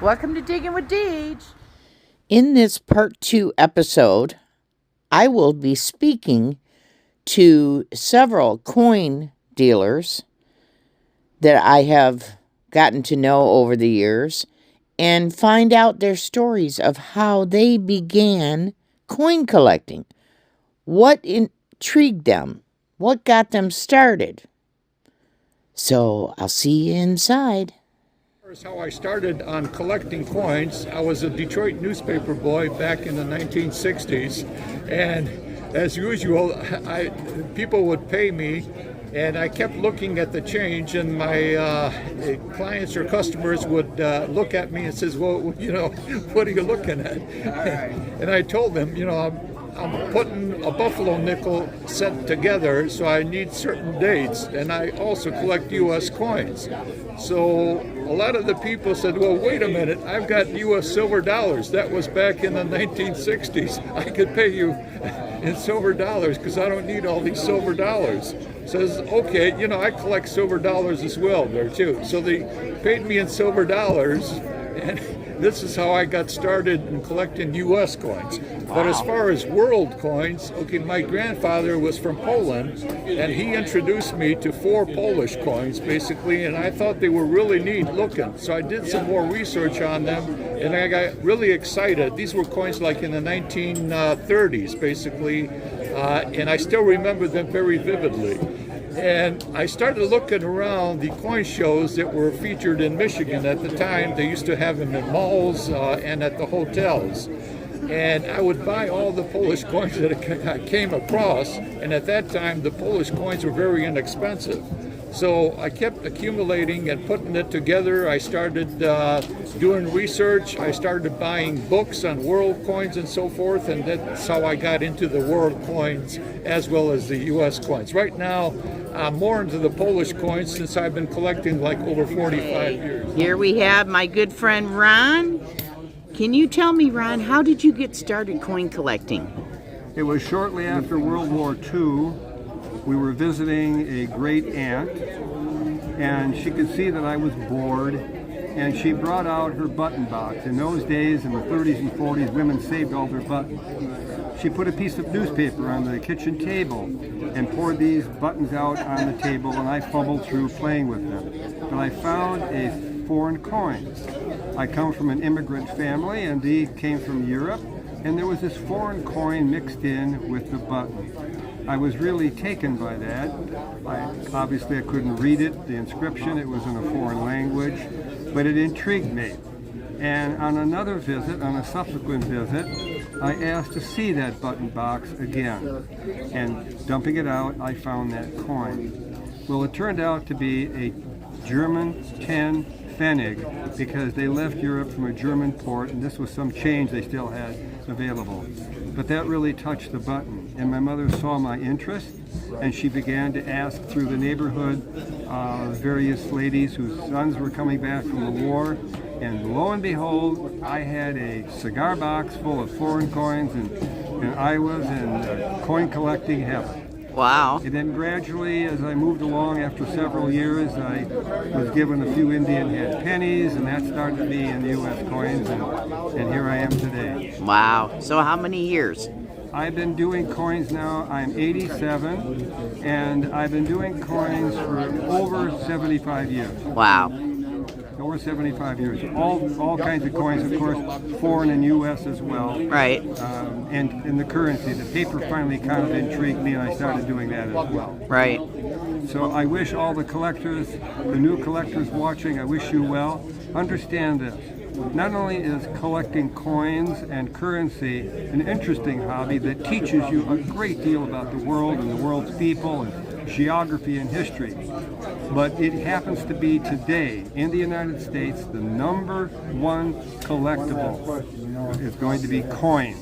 Welcome to Digging with Deej. In this part 2 episode, I will be speaking to several coin dealers that I have gotten to know over the years and find out their stories of how they began coin collecting. What intrigued them? What got them started? So I'll see you inside. How I started on collecting coins. I was a Detroit newspaper boy back in the 1960s, and as usual, people would pay me, and I kept looking at the change, and my clients or customers would look at me and says, "Well, what are you looking at?" And I told them, I'm putting a buffalo nickel set together, so I need certain dates, and I also collect U.S. coins. So a lot of the people said, "Well, wait a minute, I've got U.S. silver dollars. That was back in the 1960s. I could pay you in silver dollars because I don't need all these silver dollars." Says, "Okay, I collect silver dollars as well there too." So they paid me in silver dollars, and this is how I got started in collecting U.S. coins. But as far as world coins, my grandfather was from Poland, and he introduced me to 4 Polish coins, basically, and I thought they were really neat looking. So I did some more research on them, and I got really excited. These were coins like in the 1930s, basically, and I still remember them very vividly. And I started looking around the coin shows that were featured in Michigan at the time. They used to have them in malls and at the hotels. And I would buy all the Polish coins that I came across. And at that time, the Polish coins were very inexpensive. So I kept accumulating and putting it together. I started doing research. I started buying books on world coins and so forth, and that's how I got into the world coins as well as the U.S. coins. Right now, I'm more into the Polish coins since I've been collecting like over 45 years. Here we have my good friend Ron. Can you tell me, Ron, how did you get started coin collecting? It was shortly after World War II. We were visiting a great aunt, and she could see that I was bored, and she brought out her button box. In those days, in the 30s and 40s, women saved all their buttons. She put a piece of newspaper on the kitchen table and poured these buttons out on the table, and I fumbled through playing with them. But I found a foreign coin. I come from an immigrant family, and they came from Europe, and there was this foreign coin mixed in with the button. I was really taken by that. Obviously I couldn't read it, the inscription, it was in a foreign language, but it intrigued me. And on another visit, on a subsequent visit, I asked to see that button box again. And dumping it out, I found that coin. Well, it turned out to be a German 10 Pfennig, because they left Europe from a German port, and this was some change they still had available. But that really touched the button, and my mother saw my interest, and she began to ask through the neighborhood various ladies whose sons were coming back from the war, and lo and behold, I had a cigar box full of foreign coins, and I was in coin collecting heaven. Wow. And then gradually, as I moved along after several years, I was given a few Indian head pennies, and that started me in U.S. coins, and here I am today. Wow. So how many years? I've been doing coins now, I'm 87, and I've been doing coins for over 75 years. Wow. Over 75 years. All kinds of coins, of course, foreign and U.S. as well. Right. And in the currency. The paper finally kind of intrigued me, and I started doing that as well. Right. So I wish all the collectors, the new collectors watching, I wish you well. Understand this. Not only is collecting coins and currency an interesting hobby that teaches you a great deal about the world and the world's people and geography and history, but it happens to be today in the United States the #1 collectible is going to be coin.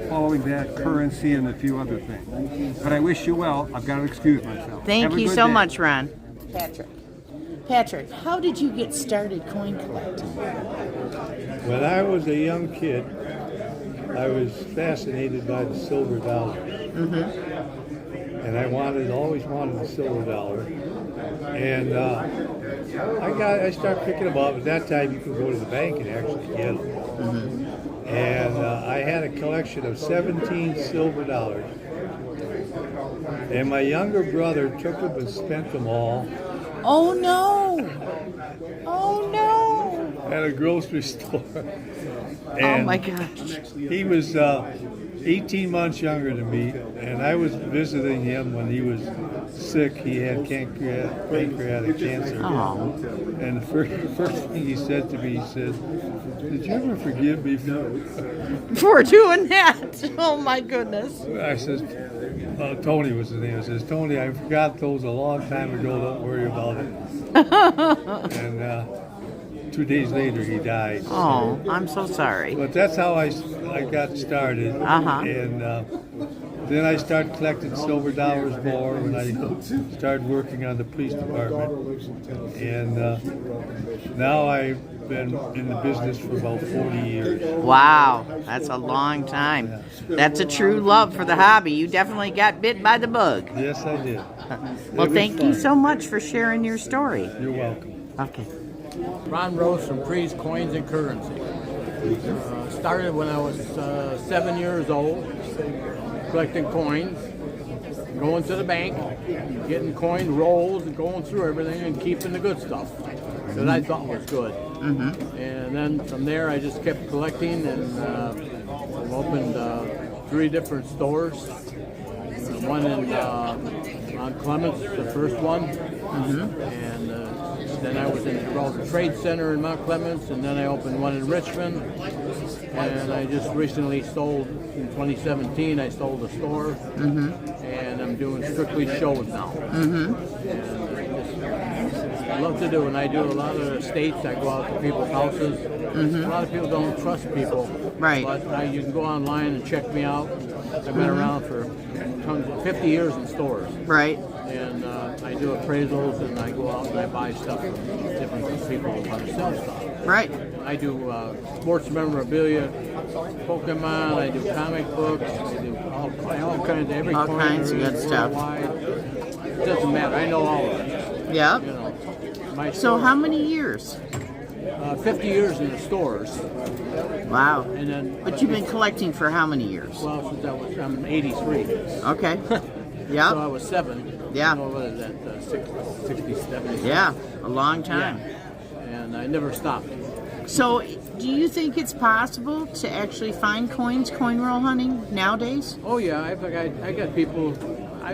Following that, currency and a few other things. But I wish you well. I've got to excuse myself. Thank you so much, Ron. Patrick, how did you get started coin collecting? When I was a young kid, I was fascinated by the silver dollar. And I always wanted a silver dollar. And I started picking them up. At that time, you could go to the bank and actually get them. And I had a collection of 17 silver dollars. And my younger brother took them and spent them all Oh no! Oh no! at a grocery store. Oh And my gosh! he was 18 months younger than me, and I was visiting him when he was sick. He had pancreatic cancer. Oh. And the first thing he said to me, he said, "Did you ever forgive me For doing that! Oh my goodness! I says, Tony was his name. I says, Tony, I forgot those a long time ago. Don't worry about it. And 2 days later, he died. Oh, I'm so sorry. But that's how I got started. Uh-huh. And then I started collecting silver dollars more when I started working on the police department. And now I've been in the business for about 40 years. Wow, that's a long time. That's a true love for the hobby. You definitely got bit by the bug. Yes, I did. Well, It was thank you fun. so much for sharing your story. You're welcome. Okay. Ron Rose from Pre's Coins and Currency. Started when I was 7 years old, collecting coins, going to the bank, getting coin rolls and going through everything and keeping the good stuff that I thought was good. And then from there I just kept collecting and I've opened 3 different stores. One on Clements, the first one, and then I was in the Trade Center in Mount Clements, and then I opened one in Richmond, and I just recently sold, in 2017, I sold a store, and I'm doing strictly shows now. And I love to do, and I do a lot of estates. I go out to people's houses. A lot of people don't trust people, Right. but you can go online and check me out. I've been around for 50 years in stores. Right. And I do appraisals, and I go out and I buy stuff from different people who want to sell stuff. Right. I do sports memorabilia, Pokemon, I do comic books, I do all kinds of every All coin kinds of there good is stuff. worldwide. It doesn't matter. I know all of it. Yep. You know. My So store, how many years? 50 years in the stores, Wow. and then. But you've been collecting for how many years? Well, since I'm 83. Okay. So I Yep. was 7. Yeah. What is that? 67. Yeah. A long time. And I never stopped. So, do you think it's possible to actually find coins coin roll hunting nowadays? Oh yeah, I got people. I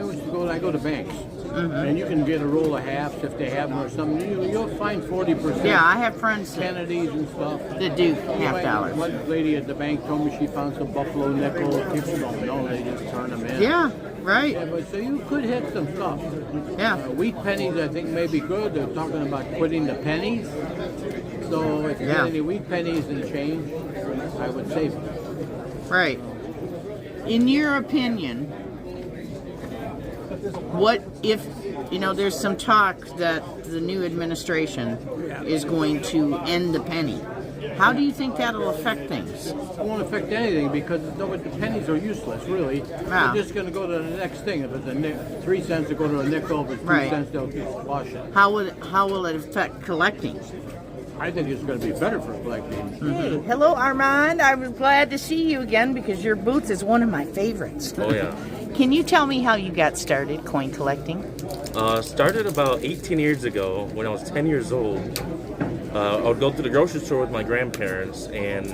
go to banks, and you can get a roll of halves if they have them or something. You'll find 40%. Yeah, I have friends Kennedys and stuff. that do half dollars. One lady at the bank told me she found some buffalo nickels. People don't know; they just turn them in. Yeah, right. Yeah, but so you could hit some stuff. Yeah. Wheat pennies, I think, may be good. They're talking about quitting the pennies. So if you Yeah. get any wheat pennies and change, I would save them. Right. In your opinion, what if, there's some talk that the new administration is going to end the penny. How do you think that'll affect things? It won't affect anything because the pennies are useless, really. Wow. They're just going to go to the next thing. If it's 3 cents, they go to a nickel. If it's 2 Right. cents, they'll just wash it. How will it affect collecting? I think it's going to be better for collecting. Hey, hello Armand. I was glad to see you again because your booth is one of my favorites. Oh yeah. Can you tell me how you got started coin collecting? Started about 18 years ago when I was 10 years old. I would go to the grocery store with my grandparents, and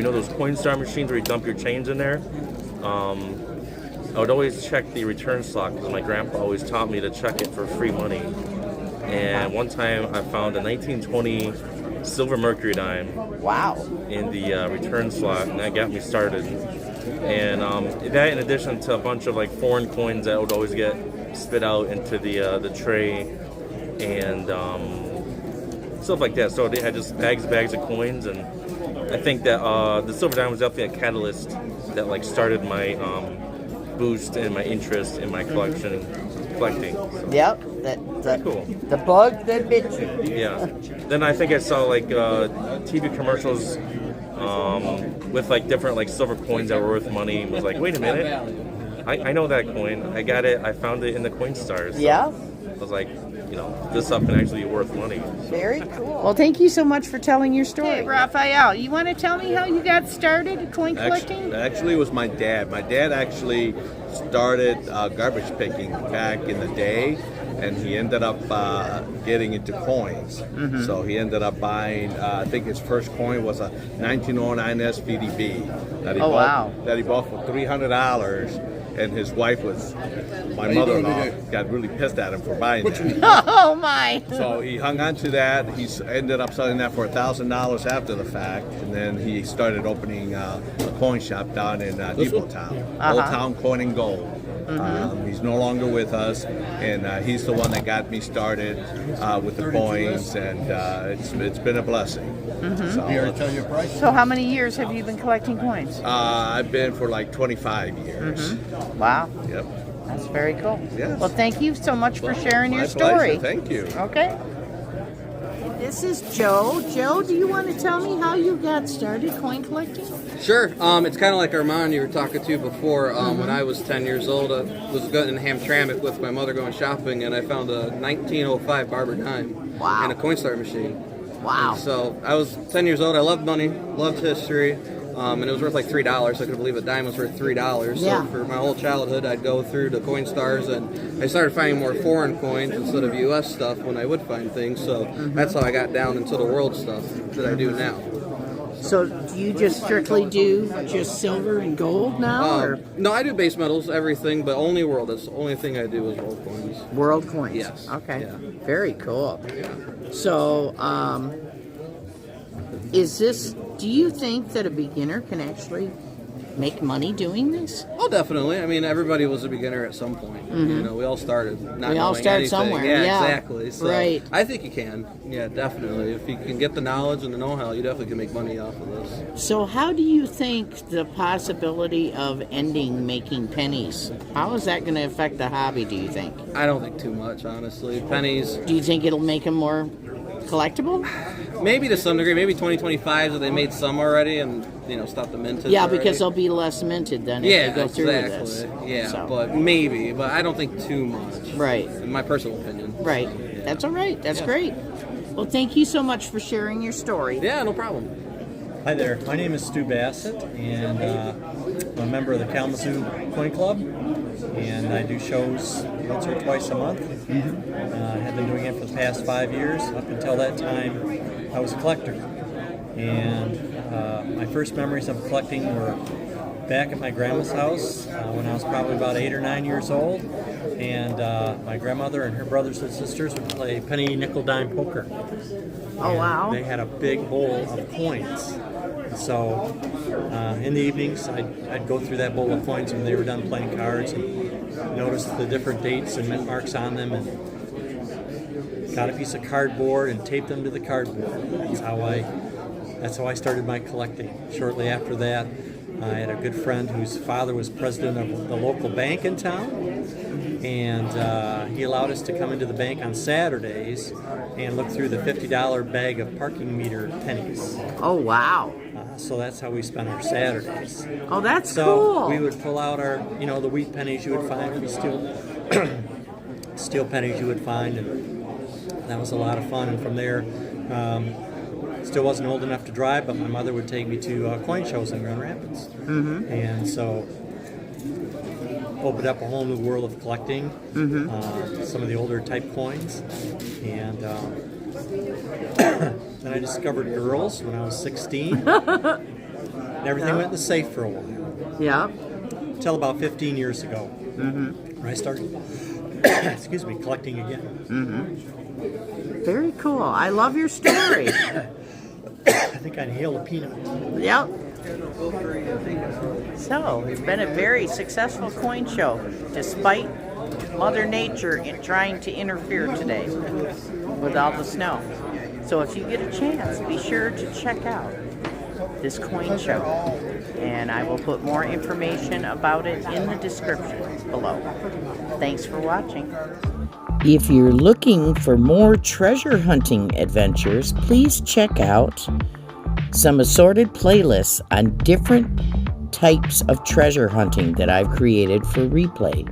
those Coinstar machines where you dump your change in there. I would always check the return slot because my grandpa always taught me to check it for free money. And one time I found a 1920 silver mercury dime Wow. in the return slot, and that got me started. And that, in addition to a bunch of like foreign coins that would always get spit out into the tray, and stuff like that. So they had just bags of coins, and I think that the silver dime was definitely a catalyst that like started my boost and my interest in my collecting. So, Yep. cool. The bug that bit you. Yeah. Then I think I saw like TV commercials with like different like silver coins that were worth money. And was like, wait a minute, I know that coin. I got it. I found it in the Coinstar. So Yeah. I was like, this stuff can actually be worth money. Very cool. Well, thank you so much for telling your story. Okay. Raphael, you want to tell me how you got started coin collecting? Actually, it was my dad. My dad actually started garbage picking back in the day, and he ended up getting into coins. So he ended up buying, I think his first coin was a 1909 SVDB that he bought for $300. And his wife my mother-in-law, got really pissed at him for buying that. Oh, my. So he hung on to that. He ended up selling that for $1,000 after the fact, and then he started opening a coin shop down in Depot Town, Old Town Coin and Gold. He's no longer with us, and he's the one that got me started with the coins, and it's been a blessing. So how many years have you been collecting coins? I've been for like 25 years. Wow. Yep. That's very cool. Yes. Well, thank you so much for sharing your My story. pleasure. Thank you. Okay. This is Joe. Joe, do you want to tell me how you got started coin collecting? Sure. It's kind of like Armand you were talking to before. When I was 10 years old, I was going in Hamtramck with my mother going shopping, and I found a 1905 Barber dime and a coin starter machine. Wow. And so I was 10 years old. I loved money, loved history. And it was worth like $3. I couldn't believe a dime was worth $3. Yeah. So for my whole childhood, I'd go through the coin stars, and I started finding more foreign coins instead of U.S. stuff when I would find things. So that's how I got down into the world stuff that I do now. So do you just strictly do just silver and gold now? Or? No, I do base metals, everything, but only world. That's the only thing I do is world coins. World coins? Yes. Okay. Yeah. Very cool. So, do you think that a beginner can actually make money doing this? Oh, definitely. I mean, everybody was a beginner at some point. We all started not We all knowing start anything. somewhere, Yeah, yeah. exactly. So Right. I think you can. Yeah, definitely. If you can get the knowledge and the know-how, you definitely can make money off of this. So how do you think the possibility of ending making pennies, how is that going to affect the hobby, do you think? I don't think too much, honestly. Pennies, Do you think it'll make them more collectible? maybe to some degree. Maybe 2025 that they made some already and, stopped the minted. Yeah, already. because they'll be less minted then if Yeah, they go through exactly. with this. Yeah, So, but maybe. But I don't think too much. right, In my personal opinion. right. That's all right. That's great. Well, thank you so much for sharing your story. Yeah, no problem. Hi there, my name is Stu Bassett, and I'm a member of the Kalamazoo Coin Club, and I do shows once or twice a month. I have been doing it for the past 5 years. Up until that time, I was a collector, and my first memories of collecting were back at my grandma's house when I was probably about 8 or 9 years old, and my grandmother and her brothers and sisters would play penny, nickel, dime poker. Oh, And wow. They had a big bowl of coins. So in the evenings, I'd go through that bowl of coins when they were done playing cards and notice the different dates and mint marks on them, and got a piece of cardboard and taped them to the cardboard. That's how I started my collecting. Shortly after that, I had a good friend whose father was president of the local bank in town, and he allowed us to come into the bank on Saturdays and look through the $50 bag of parking meter pennies. Oh, wow. So that's how we spent our Saturdays. Oh, that's So cool. we would pull out our, the wheat pennies you would find, the steel pennies you would find, and that was a lot of fun. And from there, still wasn't old enough to drive, but my mother would take me to coin shows in Grand Rapids. And so opened up a whole new world of collecting some of the older type coins. And then I discovered girls when I was 16. And everything went in the safe for a while. Yeah. Until about 15 years ago, when I started collecting again. Very cool. I love your story. I think I inhaled a peanut. Yep. So, it's been a very successful coin show, despite Mother Nature trying to interfere today with all the snow. So if you get a chance, be sure to check out this coin show. And I will put more information about it in the description below. Thanks for watching. If you're looking for more treasure hunting adventures, please check out some assorted playlists on different types of treasure hunting that I've created for replay.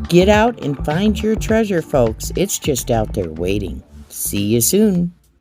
Get out and find your treasure, folks. It's just out there waiting. See you soon.